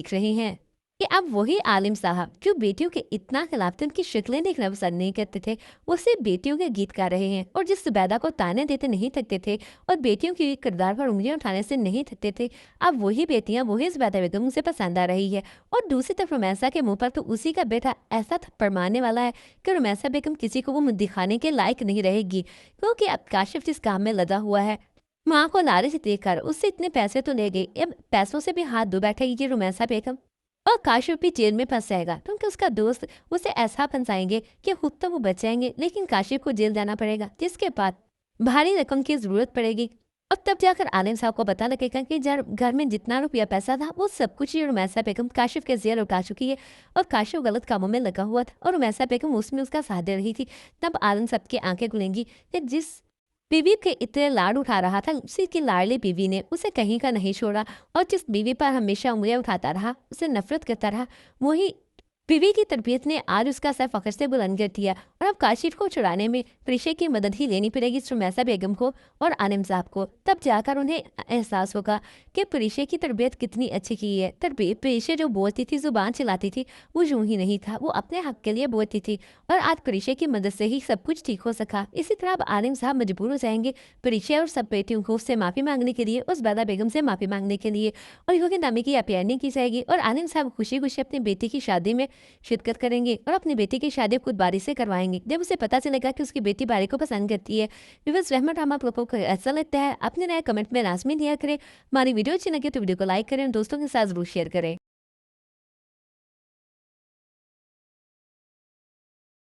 देख रहे हैं कि अब वही आलिम साहब जो बेटियों के इतना खिलाफ थे, उनकी शक्लें देखना पसंद नहीं करते थे, वो सिर्फ बेटियों के गीत गा रहे हैं। और जिस जुबैदा को ताने देते नहीं थकते थे और बेटियों की किरदार पर उंगलियां उठाने से नहीं थकते थे, अब वही बेटियां वही जुबैदा बेगम उसे पसंद आ रही है। और दूसरी तरफ रुमैसा के मुंह पर तो उसी का बेटा ऐसा थप्पड़ मारने वाला है कि रुमैसा बेगम किसी को वो मुंह दिखाने के लायक नहीं रहेगी, क्योंकि अब काशिफ जिस काम में लगा हुआ है, माँ को लालच देकर उससे इतने पैसे तो ले गई, अब पैसों से भी हाथ धो बैठेगी ये रुमैसा बेगम। और काशिफ भी जेल में फंस जाएगा, क्योंकि उसका दोस्त उसे ऐसा फंसाएंगे कि खुद तो वो बच जाएंगे, लेकिन काशिफ को जेल जाना पड़ेगा, जिसके बाद भारी रकम की जरूरत पड़ेगी। और तब जाकर आलिम साहब को पता लगेगा कि घर में जितना रुपया पैसा था वो सब कुछ ये रुमैसा बेगम काशिफ के जेल उठा चुकी है। और काशिफ गलत कामों में लगा हुआ था और रुमैसा बेगम उसमें उसका साथ दे रही थी। तब आलिम साहब की आंखें खुलेंगी कि जिस बीवी के इतने लाड उठा रहा था, उसी की लाडली बीवी ने उसे कहीं का नहीं छोड़ा। और जिस बीवी पर हमेशा उंगलियां उठाता रहा, उसे नफरत करता रहा, वही बीवी की तरबियत ने आज उसका सर फखर से बुलंद कर दिया। और अब काशिफ को छुड़ाने में प्रीशे की मदद ही लेनी पड़ेगी रुमैसा बेगम को और आलिम साहब को। तब जाकर उन्हें एहसास होगा कि प्रीशे की तरबियत कितनी अच्छी की है। तरबियत प्रीशे जो बोलती थी, जुबान चलाती थी, वो यूं ही नहीं था, वो अपने हक के लिए बोलती थी। और आज प्रीशे की मदद से ही सब कुछ ठीक हो सका। इसी तरह अब आलिम साहब मजबूर हो जाएंगे प्रीशे और सब बेटियों को उससे माफ़ी मांगने के लिए, उस बैदा बेगम से माफ़ी मांगने के लिए। और योगी नामी की अपेयरनी की जाएगी और आलिम साहब खुशी खुशी अपनी बेटी की शादी में शिरकत करेंगे और अपनी बेटी की शादी खुद बारी से करवाएंगे। जब उसे पता चलेगा कि उसकी बेटी बारी को पसंद करती है। व्यूअर्स, रहमत ड्रामा आपको ऐसा लगता है अपने नया कमेंट में लाजमी दिया करें। हमारी वीडियो अच्छी लगे तो वीडियो को लाइक करें, दोस्तों के साथ जरूर शेयर करें।